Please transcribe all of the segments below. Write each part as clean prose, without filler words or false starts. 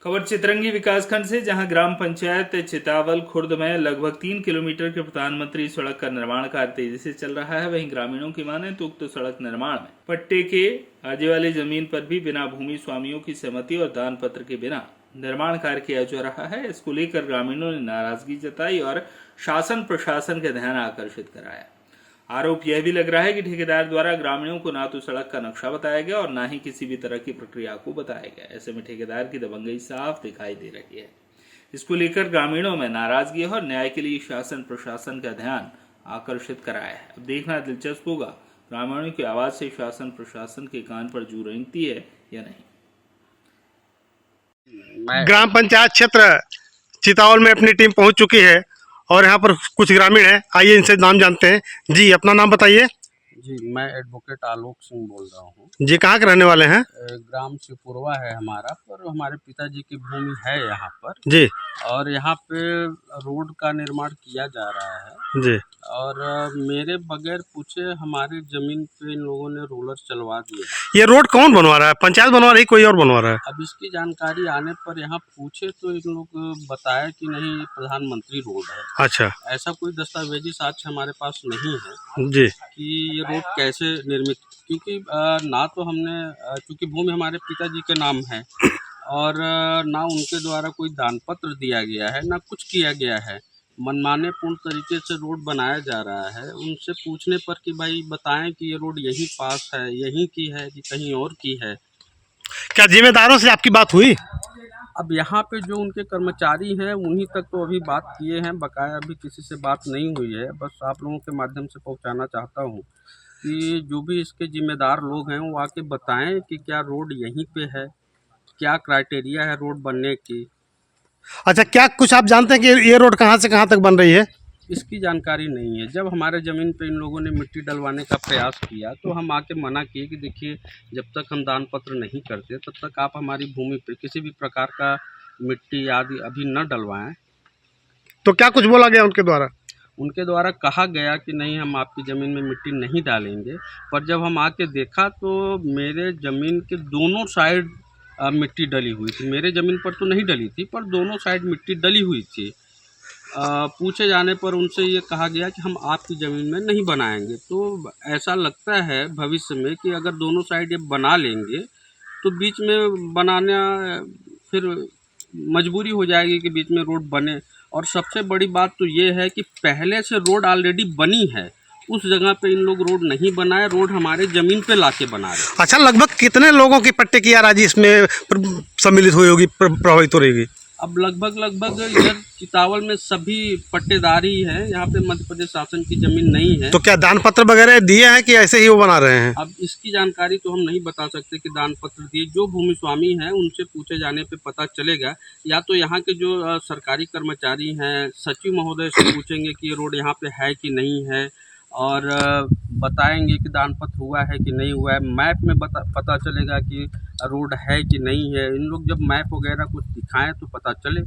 खबर चितरंगी विकासखंड से, जहां ग्राम पंचायत चितावल खुर्द में लगभग 3 किलोमीटर के प्रधानमंत्री सड़क का निर्माण कार्य तेजी से चल रहा है। वहीं ग्रामीणों की माने तो उक्त सड़क निर्माण में पट्टे के आगे वाली जमीन पर भी बिना भूमि स्वामियों की सहमति और दान पत्र के बिना निर्माण कार्य किया जा रहा है। इसको लेकर ग्रामीणों ने नाराजगी जताई और शासन प्रशासन का ध्यान आकर्षित कराया। आरोप यह भी लग रहा है कि ठेकेदार द्वारा ग्रामीणों को ना तो सड़क का नक्शा बताया गया और ना ही किसी भी तरह की प्रक्रिया को बताया गया। ऐसे में ठेकेदार की दबंगई साफ दिखाई दे रही है। इसको लेकर ग्रामीणों में नाराजगी है और न्याय के लिए शासन प्रशासन का ध्यान आकर्षित कराया है। अब देखना दिलचस्प होगा ग्रामीणों की आवाज से शासन प्रशासन के कान पर जू रेंगती है या नहीं। ग्राम पंचायत क्षेत्र चितावल में अपनी टीम पहुंच चुकी है और यहाँ पर कुछ ग्रामीण हैं। आइए इनसे नाम जानते हैं। जी, अपना नाम बताइए। जी, मैं एडवोकेट आलोक सिंह बोल रहा हूँ। जी, कहाँ के रहने वाले हैं? ग्राम शिवपुरवा है हमारा, पर हमारे पिताजी की भूमि है यहाँ पर जी। और यहाँ पे रोड का निर्माण किया जा रहा है जी। और मेरे बगैर पूछे हमारी जमीन पे इन लोगों ने रोलर चलवा दिए। ये रोड कौन बनवा रहा है? पंचायत बनवा रही, कोई और बनवा रहा है? अब इसकी जानकारी आने पर यहाँ पूछे तो इन लोग बताया कि नहीं, ये प्रधानमंत्री रोड है। अच्छा। ऐसा कोई दस्तावेजी साक्ष्य हमारे पास नहीं है जी कि ये रोड कैसे निर्मित, क्योंकि ना तो हमने, क्योंकि भूमि हमारे पिताजी के नाम है और ना उनके द्वारा कोई दान पत्र दिया गया है, ना कुछ किया गया है। मनमाने पूर्ण तरीके से रोड बनाया जा रहा है। उनसे पूछने पर कि भाई बताएं कि ये रोड यहीं पास है, यहीं की है कि कहीं और की है। क्या जिम्मेदारों से आपकी बात हुई? अब यहाँ पे जो उनके कर्मचारी हैं उन्हीं तक तो अभी बात किए हैं, बकाया अभी किसी से बात नहीं हुई है। बस आप लोगों के माध्यम से पहुँचाना चाहता हूँ कि जो भी इसके जिम्मेदार लोग हैं वो आके बताएं कि क्या रोड यहीं पे है, क्या क्राइटेरिया है रोड बनने की। अच्छा, क्या कुछ आप जानते हैं कि ये रोड कहाँ से कहाँ तक बन रही है? इसकी जानकारी नहीं है। जब हमारे ज़मीन पे इन लोगों ने मिट्टी डलवाने का प्रयास किया तो हम आके मना किए कि देखिए, जब तक हम दान पत्र नहीं करते तब तक आप हमारी भूमि पे किसी भी प्रकार का मिट्टी आदि अभी न डलवाएं। तो क्या कुछ बोला गया उनके द्वारा? उनके द्वारा कहा गया कि नहीं, हम आपकी ज़मीन में मिट्टी नहीं डालेंगे। पर जब हम आके देखा तो मेरे ज़मीन के दोनों साइड मिट्टी डली हुई थी। मेरे ज़मीन पर तो नहीं डली थी, पर दोनों साइड मिट्टी डली हुई थी। पूछे जाने पर उनसे ये कहा गया कि हम आपकी ज़मीन में नहीं बनाएंगे। तो ऐसा लगता है भविष्य में कि अगर दोनों साइड ये बना लेंगे तो बीच में बनाना फिर मजबूरी हो जाएगी कि बीच में रोड बने। और सबसे बड़ी बात तो ये है कि पहले से रोड ऑलरेडी बनी है, उस जगह पे इन लोग रोड नहीं बनाए, रोड हमारे ज़मीन पे लाके बना रहे। अच्छा, लगभग कितने लोगों की पट्टे की राजी इसमें सम्मिलित हुई होगी, प्रभावित हो रहेगी? अब लगभग इधर चितावल में सभी पट्टेदारी हैं। यहाँ पे मध्य प्रदेश शासन की ज़मीन नहीं है। तो क्या दान पत्र वगैरह दिए हैं कि ऐसे ही वो बना रहे हैं? अब इसकी जानकारी तो हम नहीं बता सकते कि दान पत्र दिए। जो भूमि स्वामी हैं उनसे पूछे जाने पे पता चलेगा, या तो यहाँ के जो सरकारी कर्मचारी हैं सचिव महोदय से पूछेंगे कि ये रोड यहाँ पे है कि नहीं है और बताएंगे कि दान पत्र हुआ है कि नहीं हुआ है। मैप में पता चलेगा कि रोड है कि नहीं है। इन लोग जब मैप वगैरह कुछ दिखाएं तो पता चले।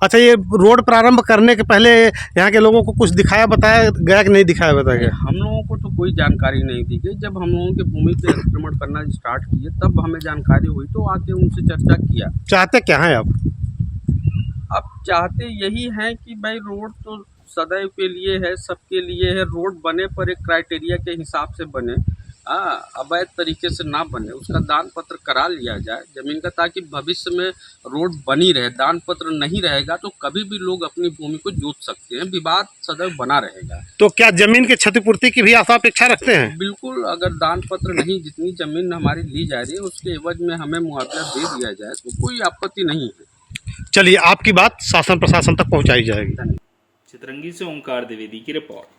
अच्छा, ये रोड प्रारंभ करने के पहले यहाँ के लोगों को कुछ दिखाया बताया गया कि नहीं दिखाया बताया गया? हम लोगों को तो कोई जानकारी नहीं दी गई। जब हम लोगों के भूमि पे अतिक्रमण करना स्टार्ट किए तब हमें जानकारी हुई, तो आके उनसे चर्चा किया। चाहते क्या हैं आप? अब चाहते यही हैं कि भाई रोड तो सदैव के लिए है, सबके लिए है। रोड बने पर एक क्राइटेरिया के हिसाब से बने, अवैध तरीके से ना बने। उसका दान पत्र करा लिया जाए ज़मीन का, ताकि भविष्य में रोड बनी रहे। दान पत्र नहीं रहेगा तो कभी भी लोग अपनी भूमि को जोत सकते हैं, विवाद सदैव बना रहेगा। तो क्या जमीन की क्षतिपूर्ति की भी आशा अपेक्षा रखते हैं? बिल्कुल, अगर दान पत्र नहीं, जितनी ज़मीन हमारी ली जा रही है उसके एवज में हमें मुआवजा दे दिया जाए तो कोई आपत्ति नहीं है। चलिए, आपकी बात शासन प्रशासन तक पहुँचाई जाएगी। चितरंगी से ओंकार द्विवेदी की रिपोर्ट।